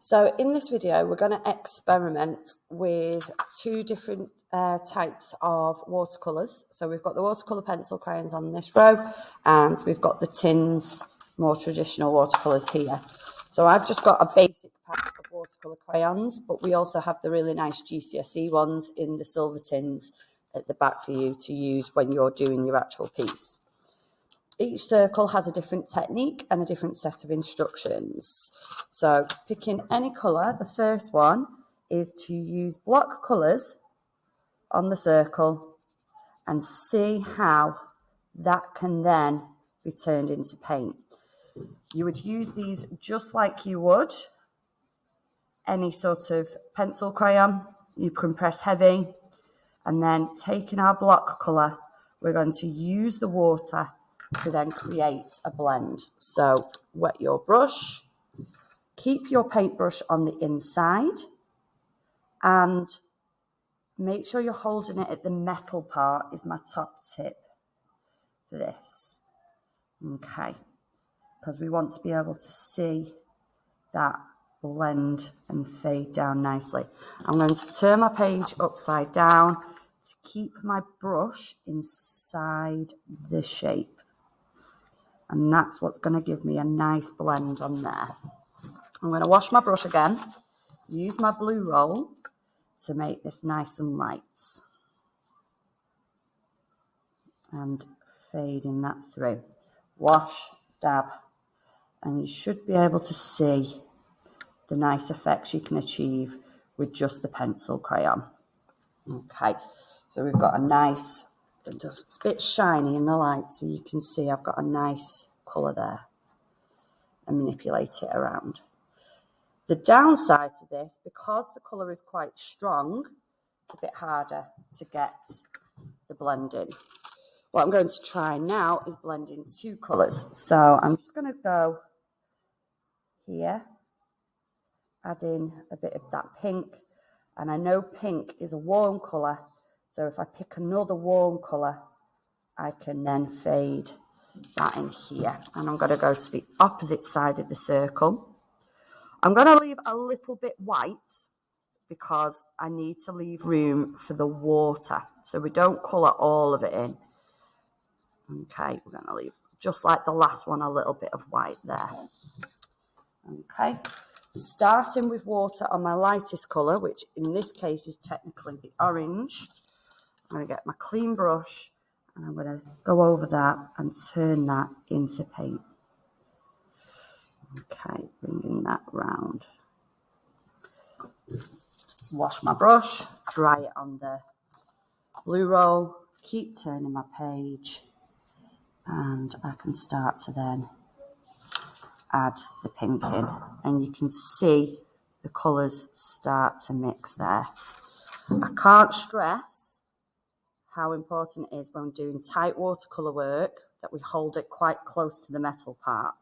So in this video, we're going to experiment with two different types of watercolours. So we've got the watercolour pencil crayons on this row, and we've got the tins, more traditional watercolours here. So I've just got a basic pack of watercolour crayons, but we also have the really nice GCSE ones in the silver tins at the back for you to use when you're doing your actual piece. Each circle has a different technique and a different set of instructions. So picking any colour, the first one is to use block colours on the circle and see how that can then be turned into paint. You would use these just like you would any sort of pencil crayon. You can press heavy, and then taking our block colour, we're going to use the water to then create a blend. So wet your brush, keep your paintbrush on the inside, and make sure you're holding it at the metal part is my top tip for this. Okay, because we want to be able to see that blend and fade down nicely. I'm going to turn my page upside down to keep my brush inside the shape. And that's what's going to give me a nice blend on there. I'm going to wash my brush again, use my blue roll to make this nice and light. And fading that through. Wash, dab, and you should be able to see the nice effects you can achieve with just the pencil crayon. Okay, so we've got a nice, it's a bit shiny in the light, so you can see I've got a nice colour there, and manipulate it around. The downside to this, because the colour is quite strong, it's a bit harder to get the blend in. What I'm going to try now is blending two colours. So I'm just going to go here, add in a bit of that pink, and I know pink is a warm colour, so if I pick another warm colour, I can then fade that in here. And I'm going to go to the opposite side of the circle. I'm going to leave a little bit white because I need to leave room for the water, so we don't colour all of it in. Okay, we're going to leave, just like the last one, a little bit of white there. Okay, starting with water on my lightest colour, which in this case is technically the orange. I'm going to get my clean brush and I'm going to go over that and turn that into paint. Okay, bringing that round. Wash my brush, dry it on the blue roll, keep turning my page, and I can start to then add the pink in, and you can see the colours start to mix there. I can't stress how important it is when doing tight watercolour work that we hold it quite close to the metal part.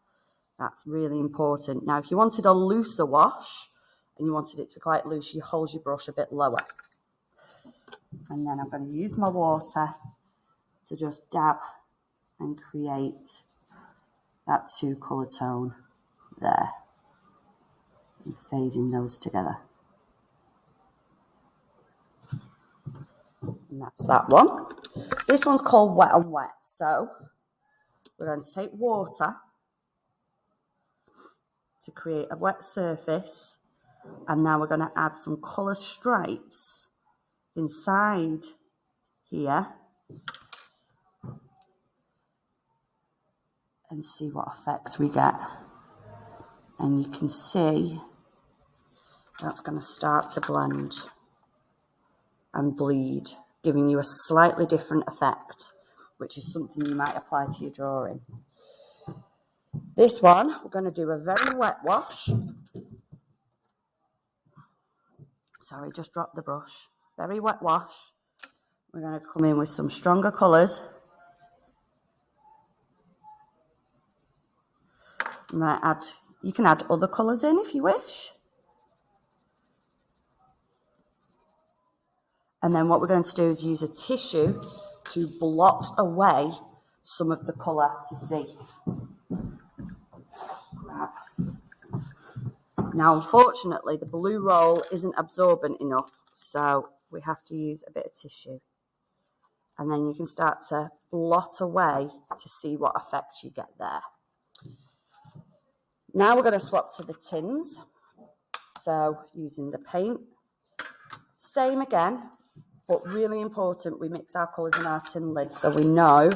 That's really important. Now, if you wanted a looser wash and you wanted it to be quite loose, you hold your brush a bit lower. And then I'm going to use my water to just dab and create that two colour tone there, and fading those together. And that's that one. This one's called Wet on Wet. So we're going to take water to create a wet surface, and now we're going to add some colour stripes inside here and see what effect we get. And you can see that's going to start to blend and bleed, giving you a slightly different effect, which is something you might apply to your drawing. This one, we're going to do a very wet wash. Sorry, just dropped the brush. Very wet wash. We're going to come in with some stronger colours. You can add other colours in if you wish. And then what we're going to do is use a tissue to blot away some of the colour to see. Now, unfortunately, the blue roll isn't absorbent enough, so we have to use a bit of tissue. And then you can start to blot away to see what effect you get there. Now we're going to swap to the tins. So using the paint, same again, but really important, we mix our colours in our tin lid so we know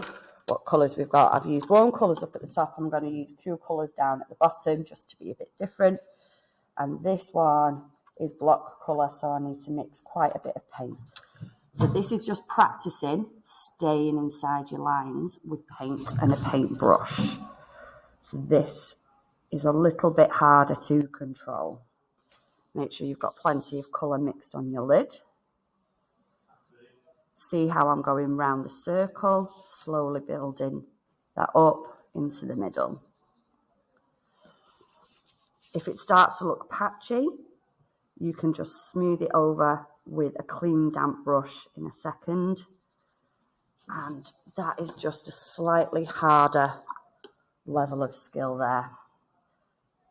what colours we've got. I've used warm colours up at the top. I'm going to use cool colours down at the bottom just to be a bit different. And this one is block colour, so I need to mix quite a bit of paint. So this is just practicing staying inside your lines with paint and a paintbrush. So this is a little bit harder to control. Make sure you've got plenty of colour mixed on your lid. See how I'm going round the circle, slowly building that up into the middle. If it starts to look patchy, you can just smooth it over with a clean damp brush in a second. And that is just a slightly harder level of skill there.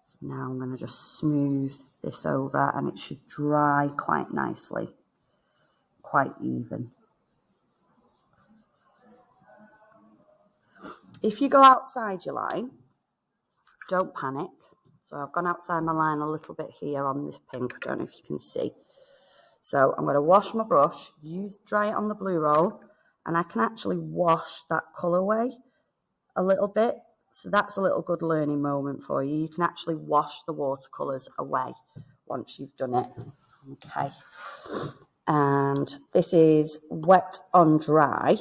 So now I'm going to just smooth this over and it should dry quite nicely, quite even. If you go outside your line, don't panic. So I've gone outside my line a little bit here on this pink. I don't know if you can see. So I'm going to wash my brush, dry it on the blue roll, and I can actually wash that colour away a little bit. So that's a little good learning moment for you. You can actually wash the watercolours away once you've done it. Okay. And this is wet on dry.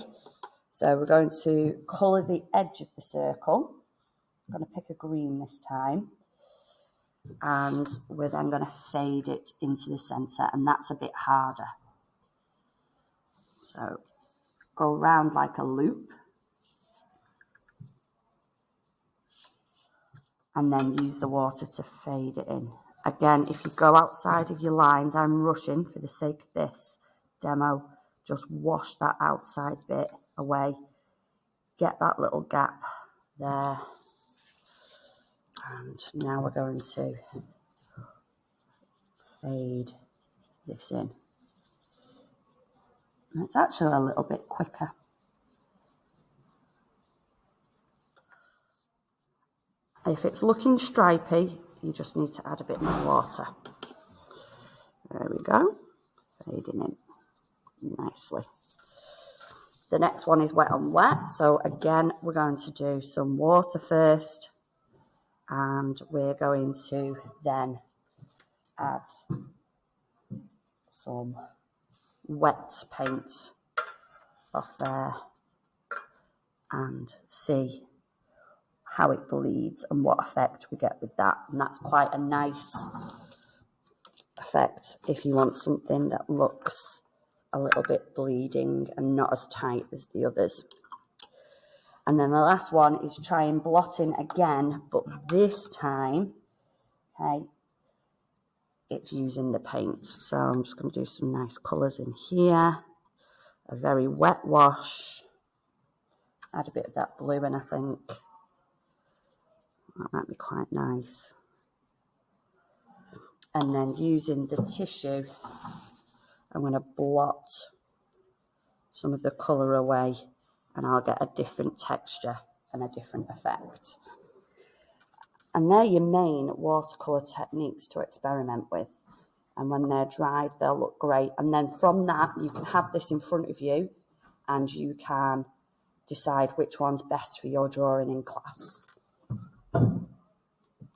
So we're going to colour the edge of the circle. I'm going to pick a green this time. And we're then going to fade it into the centre, and that's a bit harder. So go round like a loop. And then use the water to fade it in. Again, if you go outside of your lines, I'm rushing for the sake of this demo, just wash that outside bit away. Get that little gap there. And now we're going to fade this in. And it's actually a little bit quicker. If it's looking stripy, you just need to add a bit more water. There we go. Fading in nicely. The next one is wet on wet. So again, we're going to do some water first. And we're going to then add some wet paint off there and see how it bleeds and what effect we get with that. And that's quite a nice effect if you want something that looks a little bit bleeding and not as tight as the others. And then the last one is trying blotting again, but this time, okay, it's using the paint. So I'm just going to do some nice colours in here. A very wet wash. Add a bit of that blue in, I think. That might be quite nice. And then using the tissue, I'm going to blot some of the colour away and I'll get a different texture and a different effect. And they're your main watercolour techniques to experiment with. And when they're dried, they'll look great. And then from that, you can have this in front of you and you can decide which one's best for your drawing in class.